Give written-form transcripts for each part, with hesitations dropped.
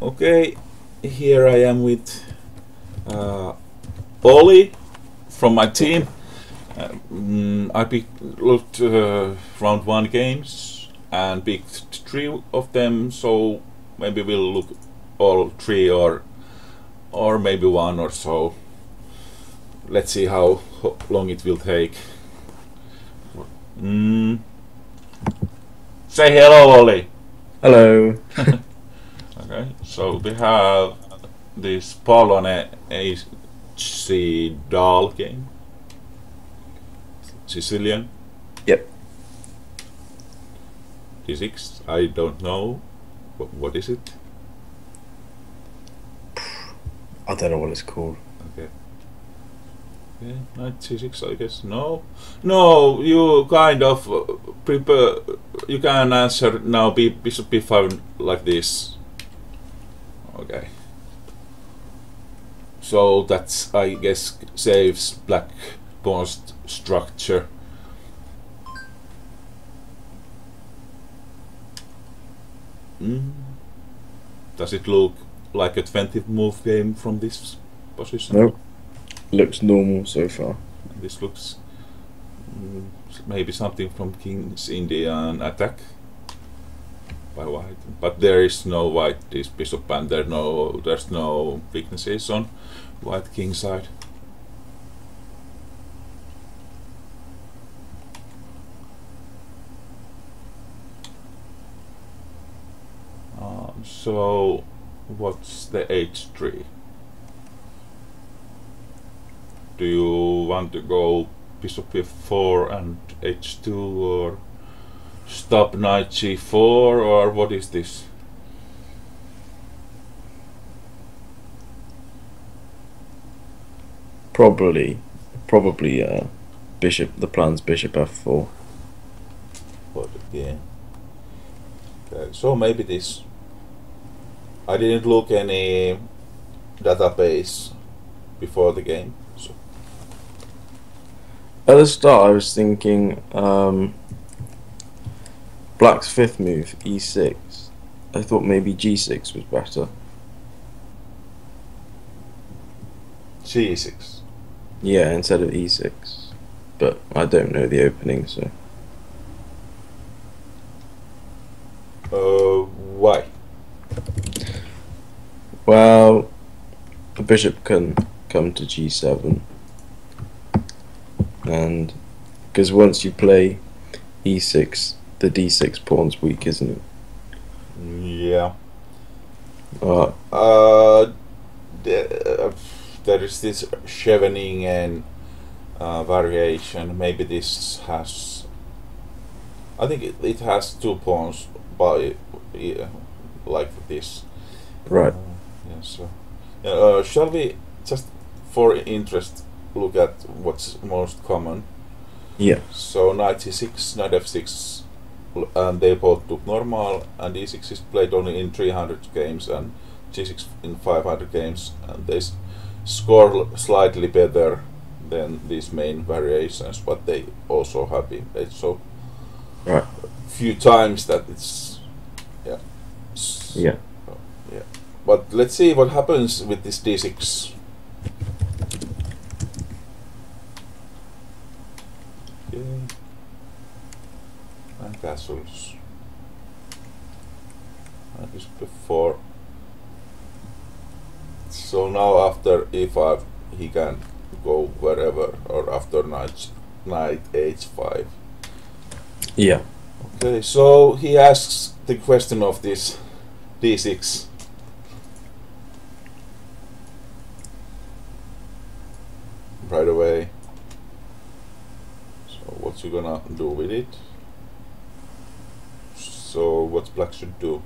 Okay, here I am with Ollie from my team. Looked round one games and picked three of them, so maybe we'll look all three or maybe one or so. Let's see how long it will take. Say hello, Ollie. Hello. Okay, so we have this Polone AC Dal game. Sicilian. Yep. D6. I don't know. What is it? I don't know what it's called. Okay. Okay, knight C6, I guess. No. No, you kind of prepare. You can answer now. Bishop B5 like this. Okay. So that's, I guess, saves black pawn's structure. Does it look like a 20 move game from this position? Nope. Looks normal so far. This looks maybe something from King's Indian attack by white, but there is no white this bishop and there's no weaknesses on white king side. So what's the h3? Do you want to go bishop f4 and h2 or stop knight g4 or what is this? Probably bishop. The plan's bishop f4. What again? Okay, so maybe this. I didn't look any database before the game. So. At the start, I was thinking black's fifth move, e6. I thought maybe g6 was better. C6. Yeah, instead of e6. But I don't know the opening, so. Why? Well, the bishop can come to g7, and because once you play e6, the d6 pawn's weak, isn't it? Yeah. There is this Scheveningen variation. Maybe this has. I think it has two pawns by like this. Right. Yeah. So, shall we just, for interest, look at what's most common? Yeah. So knight c6, knight f6, and they both took normal, and e6 is played only in 300 games, and g6 in 500 games, and they score slightly better than these main variations, but they also have been played so Right. few times that it's Yeah. yeah. But let's see what happens with this d6. Okay. And castles. That is before. So now after e5 he can go wherever, or after knight h5. Yeah. Okay, so he asks the question of this d6. Right away. So what you gonna do with it? So what black should do?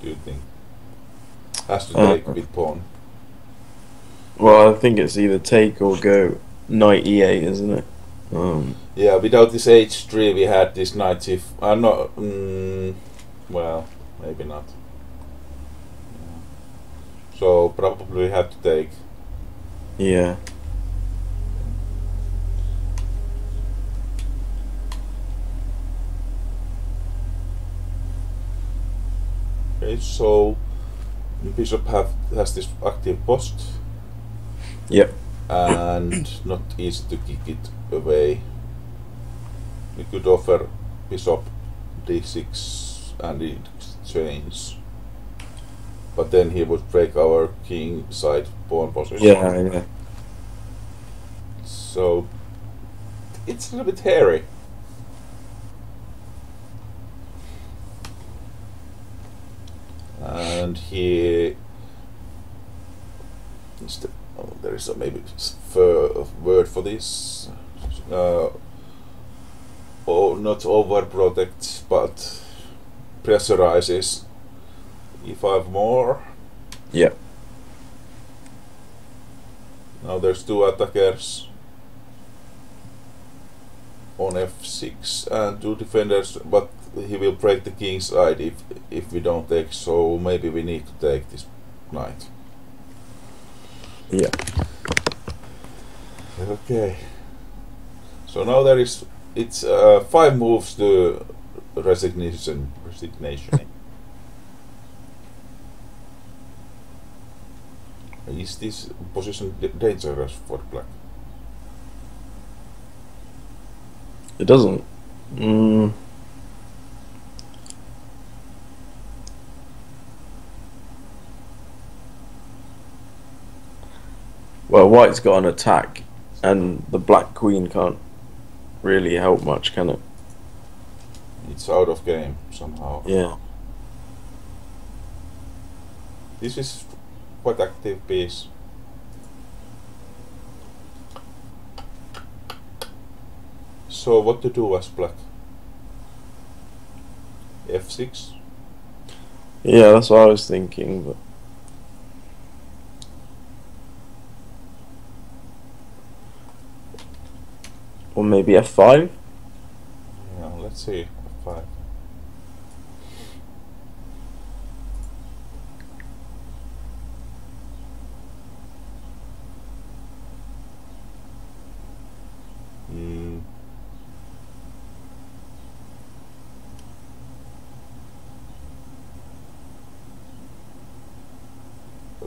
Do you think? Has to take with pawn. Well, I think it's either take or go knight e8, isn't it? Yeah, without this h3 we had this knight if no, well, maybe not. Yeah. So probably we have to take Yeah. Okay, so bishop has this active post Yep. and not easy to kick it away. We could offer bishop d6 and exchange, but then he would break our king side pawn position. Yeah. So it's a little bit hairy. And he there is a maybe word for this. Not overprotect, but pressurizes e5 more. Yep. Now there's two attackers on f6 and two defenders, but he will break the king side if we don't take, so maybe we need to take this knight. Yeah. Okay. So now it's 5 moves to resignation. Is this position dangerous for black? It doesn't. Well, white's got an attack, and the black queen can't really help much, can it? It's out of game somehow. Yeah. This is quite active piece. So what to do as black? f6? Yeah, that's what I was thinking, but or maybe f5. Yeah, let's see. f5.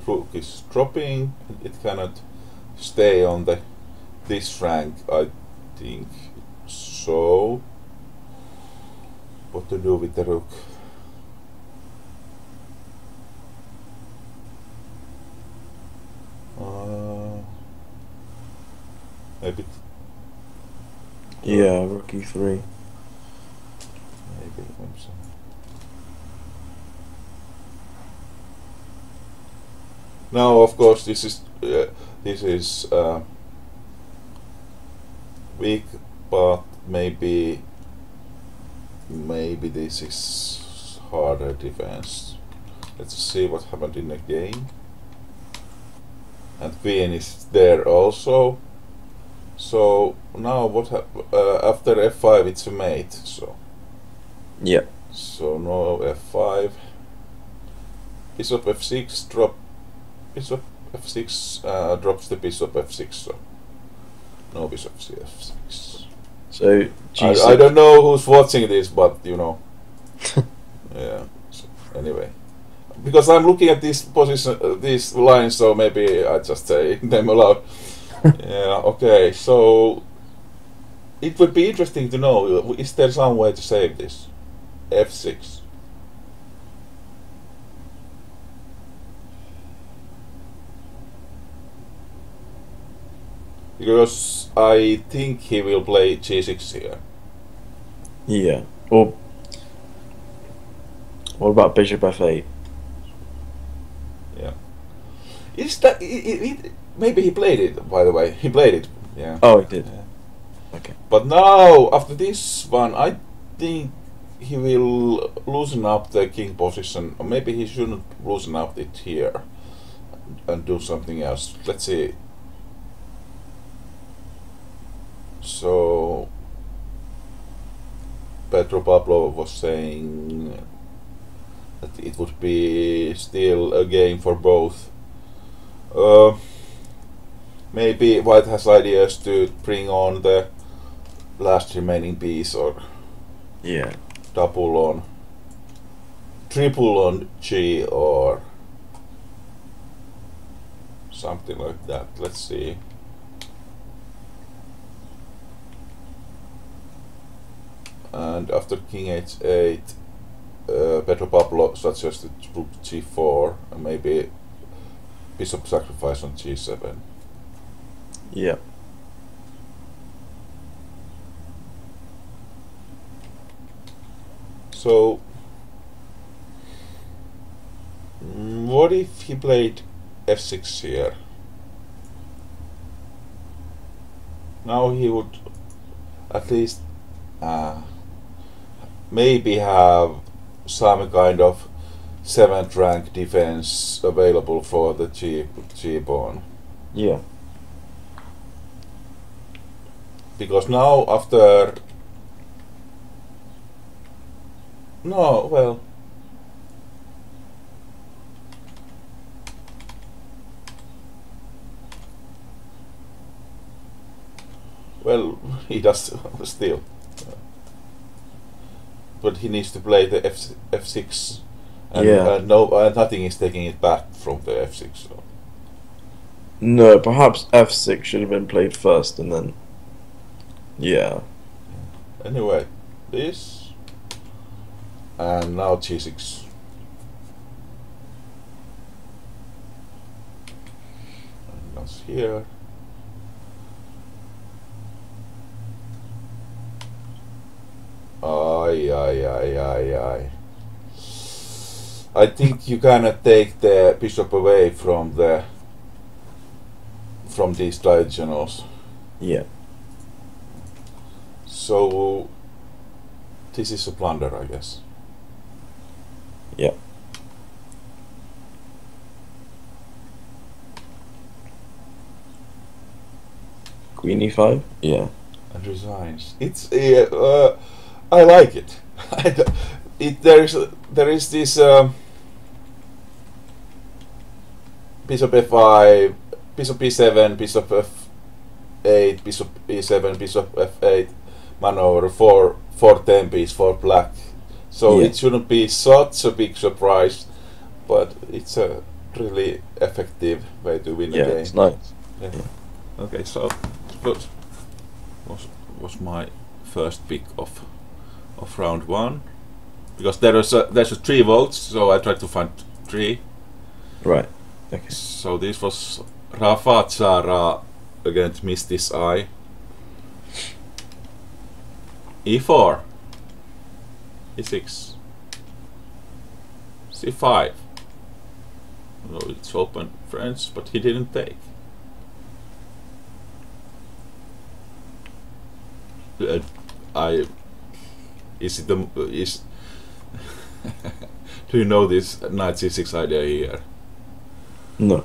Rook is dropping. It cannot stay on this rank, I think. So what to do with the rook? Maybe. Yeah, rook e3. Maybe. Oops. Now, of course, this is weak, but maybe this is harder defense. Let's see what happened in the game. And queen is there also. So now what after f5 it's a mate. So Yeah. so no f5. Bishop f6 drop. Bishop f6 drops the bishop f6. So no bishop f6. So G6. I don't know who's watching this, but you know. Yeah. So anyway, because I'm looking at this position, these lines, so maybe I just say them aloud. Yeah. Okay. So it would be interesting to know: is there some way to save this? f6. Because I think he will play g6 here. Yeah. Or what about bishop f8? Yeah. Is that maybe he played it? By the way, he played it. Yeah. Oh, he did. Yeah. Okay. But now after this one, I think he will loosen up the king position. Or maybe he shouldn't loosen up it here and do something else. Let's see. So Pedro Pablo was saying that it would be still a game for both. maybe white has ideas to bring on the last remaining piece or Yeah. double on, triple on G or something like that. Let's see. And after king h8, Pedro Pablo suggested rook g4 and maybe bishop sacrifice on g7. Yeah. So, what if he played f6 here? Now he would at least maybe have some kind of 7th rank defense available for the G pawn. Yeah. Because now after no, well, he does still, but he needs to play the f6, and Yeah. nothing is taking it back from the f6. So. No, perhaps f6 should have been played first, and then. Yeah. Anyway, this, and now g6. And that's here. Aye. I think you cannot take the bishop away from these diagonals. Yeah. So this is a blunder, I guess. Yeah. Queen e5? Yeah. And resigns. It's I like it. There is this bishop f5, bishop e7, bishop f8, bishop e7, bishop f8 maneuver for 10 piece for black. So Yeah. it shouldn't be such a big surprise, but it's a really effective way to win Yeah, a game. it's nice. Yeah. Okay, so was my first pick of round one, because there's a 3 votes, so I tried to find 3. Right. Okay. So this was Rafa Zara against Misty's Eye. E4, E6, C5. No, it's open French, but he didn't take. Do you know this knight c6 idea here? No.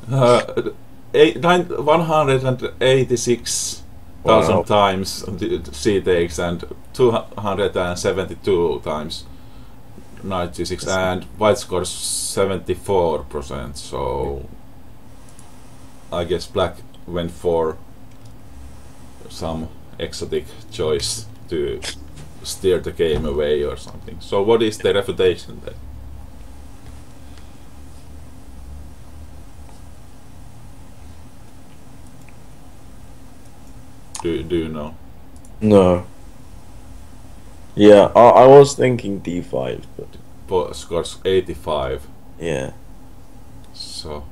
186,000 Wow. times c takes and 272 times knight c6, and white scores 74%. So I guess black went for some exotic choice to steer the game away or something. So what is the refutation then? Do you know? No. Yeah, I was thinking d5, but Scores 85. yeah. So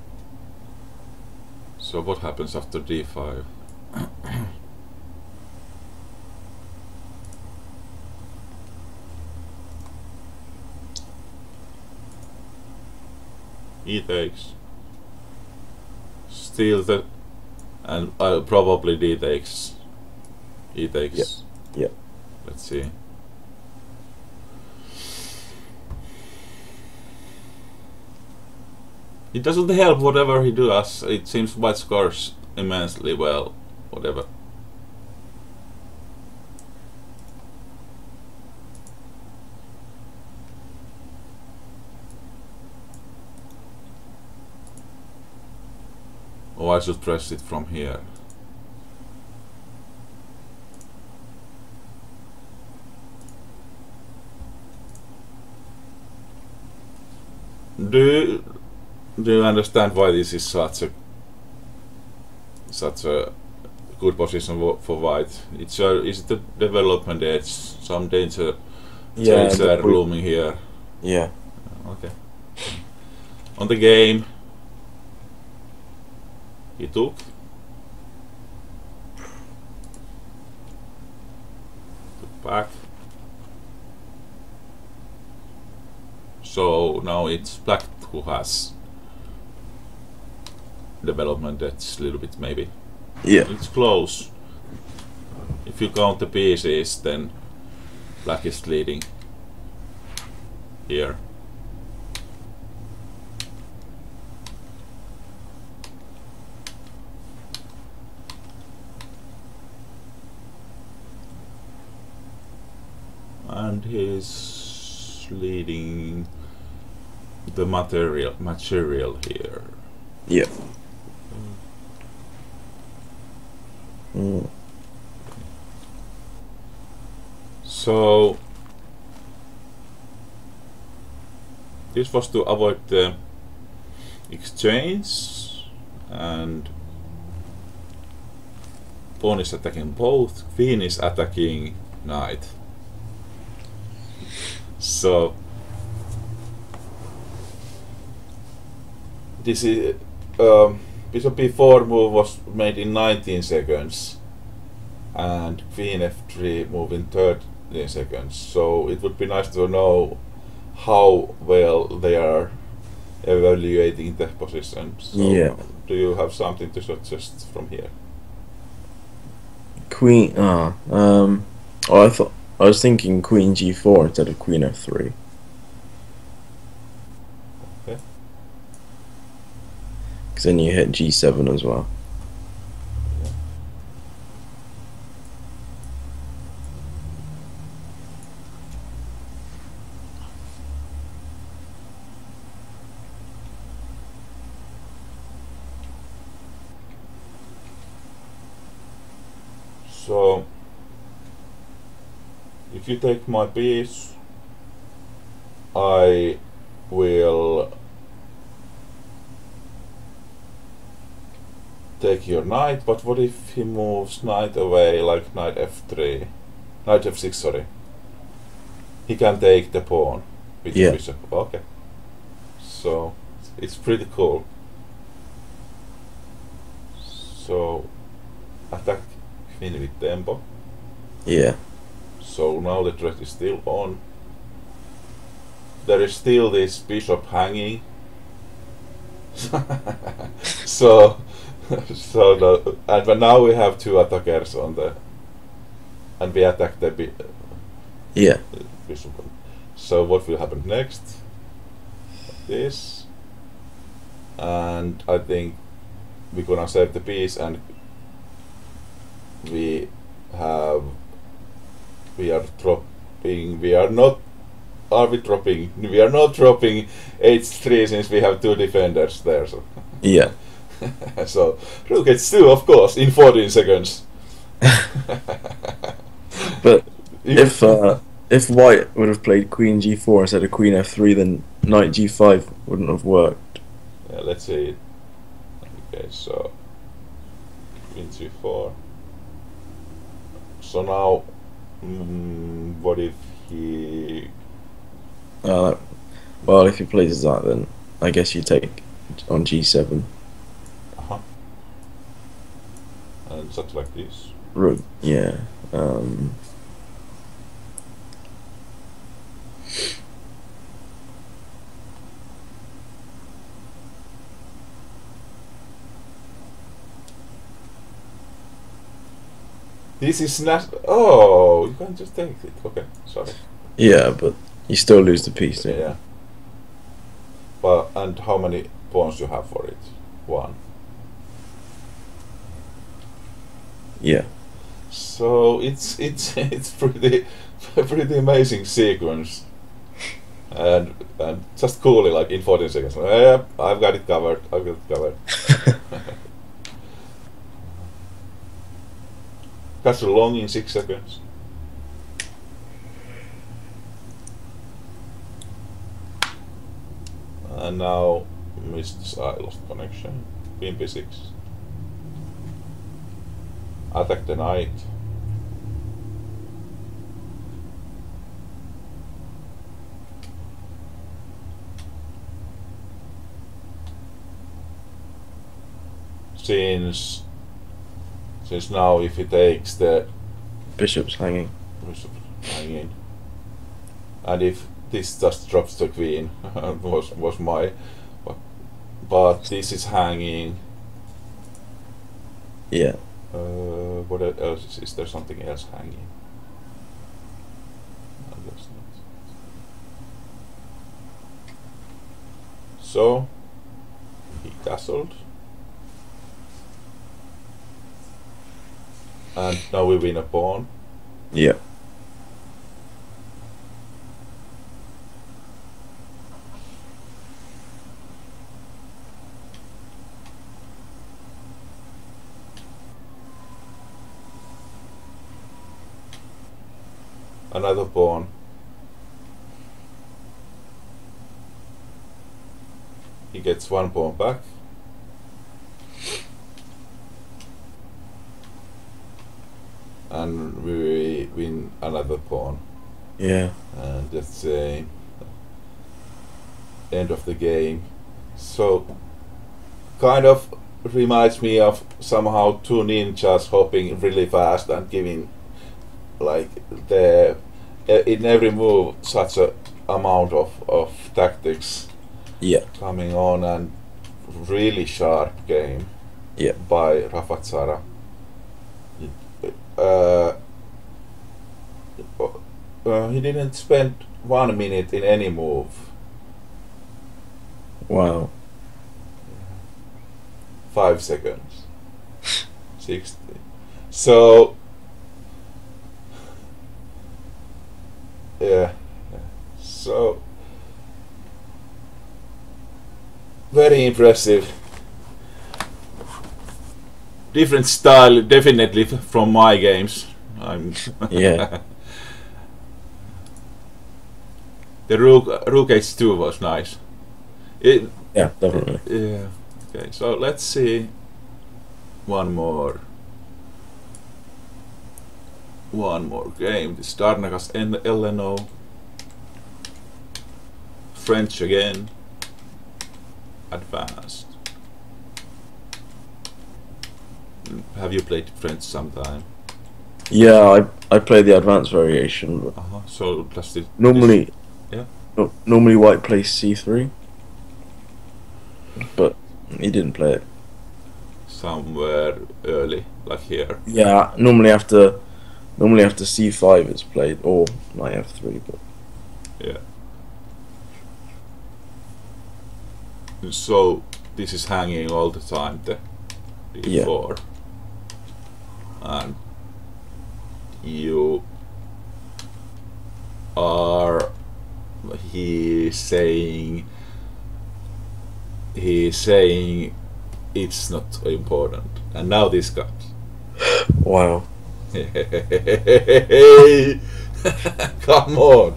what happens after d5? E takes. Steal the, and probably d takes. E takes. Yeah. Let's see. It doesn't help whatever he does. It seems white scores immensely well. Whatever. Oh, I should press it from here. Do you understand why this is such a good position for white? Is it the development edge? Some danger looming here. Yeah. Okay. On the game, he took. Back. So now it's black who has development edge a little bit maybe. Yeah. It's close. If you count the pieces, then black is leading here. And he's leading the material here. Yeah. Mm. So this was to avoid the exchange, and pawn is attacking both, queen is attacking knight. So this is bishop b4 move was made in 19 seconds, and queen f3 move in 13 seconds. So it would be nice to know how well they are evaluating the position. So Yeah. do you have something to suggest from here? Queen. I was thinking queen g4 instead of queen f3. Okay. Because then you hit g7 as well. So if you take my piece, I will take your knight, but what if he moves knight away, like knight f3, knight f6, sorry. He can take the pawn with the bishop. Okay. So it's pretty cool. So attack queen with tempo. Yeah. So now the threat is still on. There is still this bishop hanging. so but now we have two attackers on the, and we attack the bishop. So what will happen next? This, and I think we're gonna save the piece, and we are dropping. We are not dropping h3 since we have two defenders there. So yeah. So rook h2, of course, in 14 seconds. But if white would have played queen g4 instead of queen f3, then knight g5 wouldn't have worked. Yeah, let's see. Okay, so queen g4. So now, what if he? Well, if he plays that, then I guess you take on g7. And such like this. Rook, yeah. This is not. Oh, you can just take it. Okay, sorry. Yeah, but you still lose the piece. Don't you? Yeah. But and how many pawns you have for it? One. Yeah. So it's pretty amazing sequence, and just coolly, like in 14 seconds. I've got it covered. castle long in 6 seconds. And now missed I lost connection. Queen b6. Attack the knight. Since now if he takes the Bishop's hanging. bishop hanging, and if this just drops the queen, was my, but this is hanging. Yeah. What else is there? Something else hanging? No, that's not. So he castled. And now we win a pawn. Yeah. Another pawn. He gets 1 pawn back. And we win another pawn. Yeah. And that's the end of the game. So kind of reminds me of somehow two ninjas hopping really fast and giving like the in every move such a amount of tactics Yeah. coming on, and really sharp game Yeah. by Rafatsara. He didn't spend 1 minute in any move. Wow. 5 seconds. 60. So yeah. So very impressive. Different style, definitely from my games. I'm Yeah. The rook h2 was nice. Yeah, definitely. Yeah. Okay, so let's see one more game. This Darnagas LNO. French again. Advanced. Have you played French sometime? Yeah, I play the advanced variation, but So does it normally, yeah. Normally white plays c3, but he didn't play it. Somewhere early, like here. Yeah, normally after c5 it's played, or knight f3, but Yeah. So this is hanging all the time, the d4. And you are he's saying it's not important, and now this comes. wow. Come on,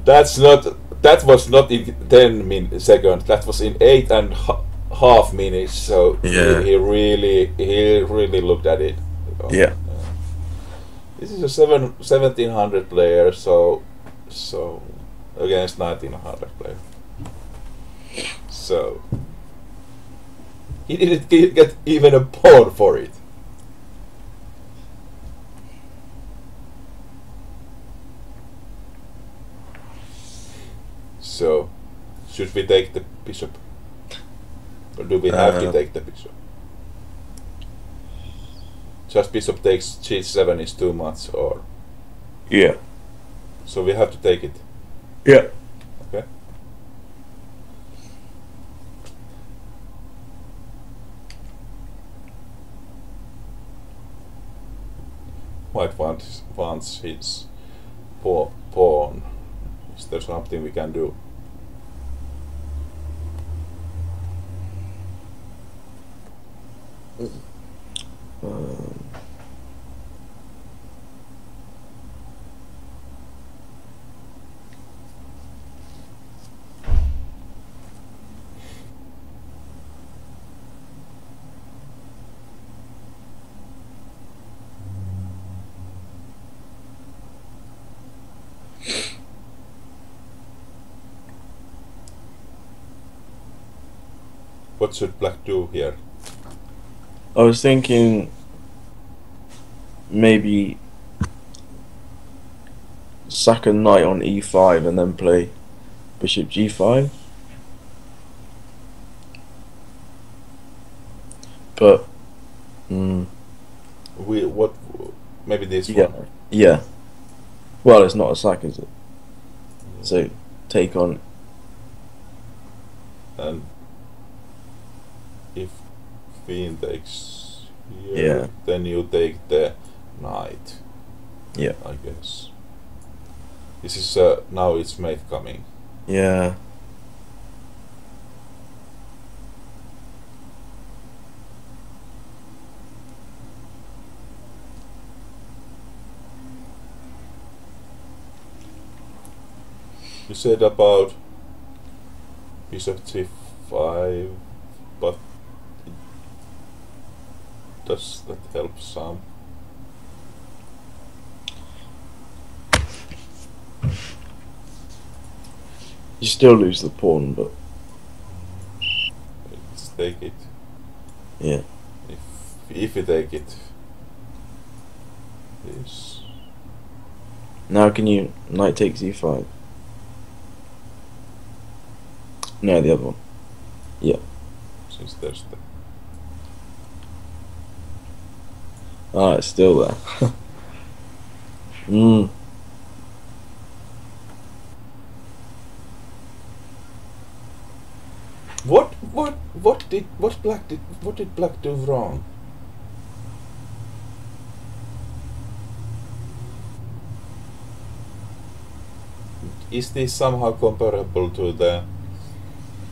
that was not in 10 seconds, that was in 8.5 minutes, so Yeah. he really looked at it. Yeah. This is a 1700 player, so against 1900 player. So he didn't get even a pawn for it. So should we take the bishop, or do we have to take the bishop? Just bishop takes g7 is too much, or Yeah. so we have to take it. Yeah. Okay. White wants his pawn. Is there something we can do? What should black do here? I was thinking maybe sack a knight on e5 and then play bishop g5. But What? Maybe this yeah, one. yeah. Well, it's not a sack, is it? So take on. And if queen takes here, Yeah. then you take the knight. Yeah. I guess. This is now it's mate coming. Yeah. You said about bishop c5, but does that help some? You still lose the pawn, but Let's take it. yeah. If you take it, this. Now can you knight takes e5? No, the other one. Yeah. Since there's the Ah, it's still there. Hmm. what did black do wrong? Is this somehow comparable to the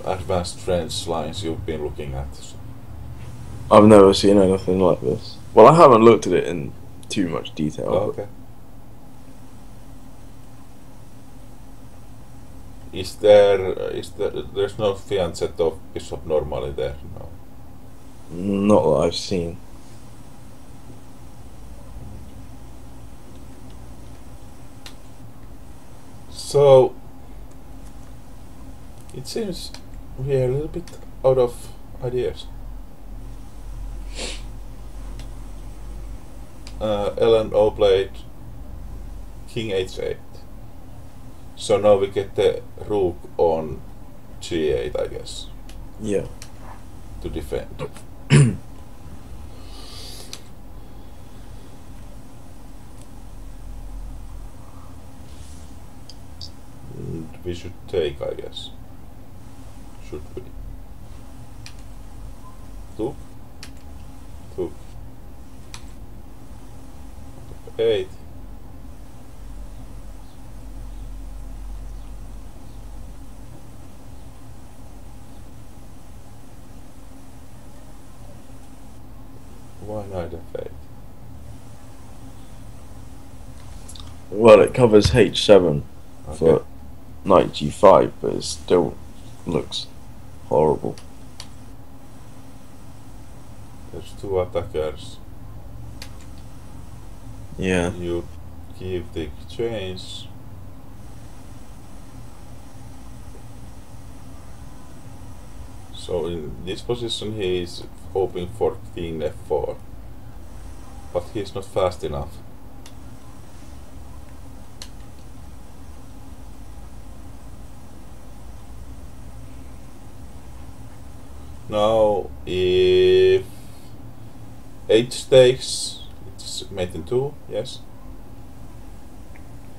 advanced French lines you've been looking at? I've never seen anything like this. Well, I haven't looked at it in too much detail. Oh, but okay. There's no fianchet of bishop normally there? No. not that I've seen. So it seems we are a little bit out of ideas. L&O played king h8. So now we get the rook on g8, I guess, Yeah. to defend. And we should take, I guess. Should we? Took. 8. Why knight f8? Well, it covers h7 Okay. for knight g5, but it still looks horrible. There's two attackers. Yeah. You give the exchange. So in this position he is hoping for king f4, but he's not fast enough. Now if h takes, it's mate in 2, yes?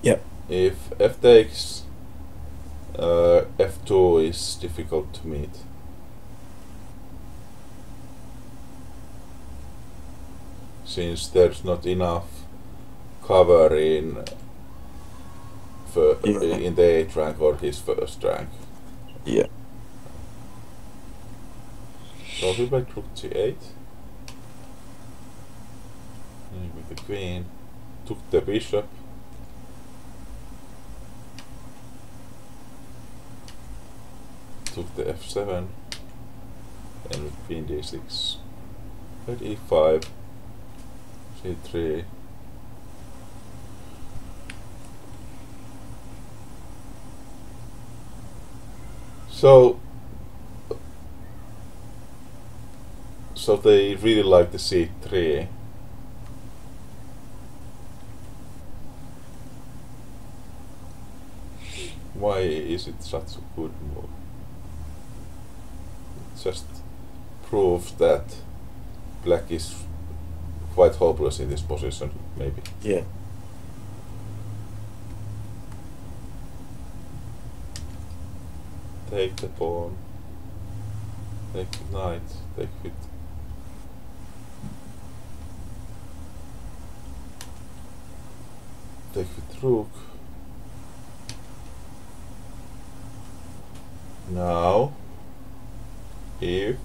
Yep. If f takes, f2 is difficult to meet. Since there's not enough cover in the 8th rank or his first rank. Yeah. So he played rook g8. With the queen. Took the bishop. Took the f7. And with queen d6. Played e5. c3. So So they really like the c3. Why is it such a good move? It just proves that black is quite hopeless in this position, maybe. Yeah. Take the pawn. Take knight. Take it. Take with rook. Now, if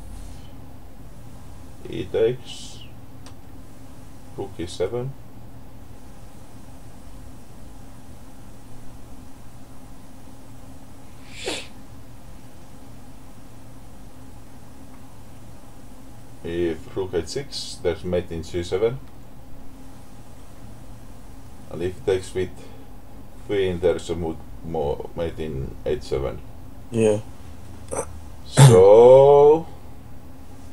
he takes rook e7, if rook h6, there's mate in c7, and if he takes with queen, there's a more mate in h7. Yeah. So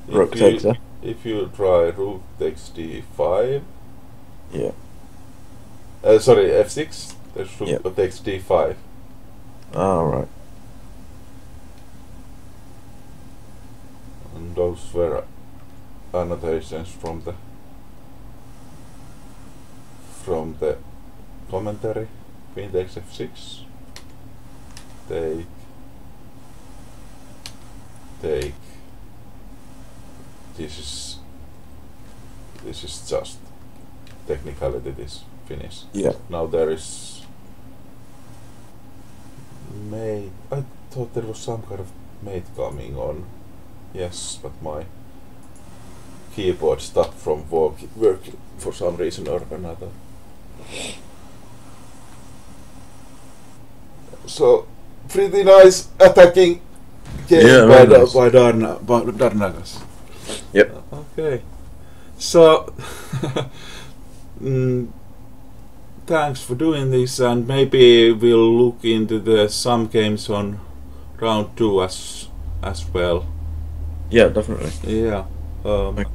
Rook takes her. if you try rook takes d5, Yeah. sorry, f6, there's rook Yep. takes d5. Oh, right. And those were annotations from the commentary. Queen takes f6. Take. This is just technicality. This finish. Yeah. Now there is mate. I thought there was some kind of mate coming on. Yes, but my keyboard stopped from working for some reason or another. So pretty nice attacking game Yeah, by very nice. Darnagas. Yep. Okay. So thanks for doing this, and maybe we'll look into some games on round 2 as well. Yeah, definitely. Yeah. Okay.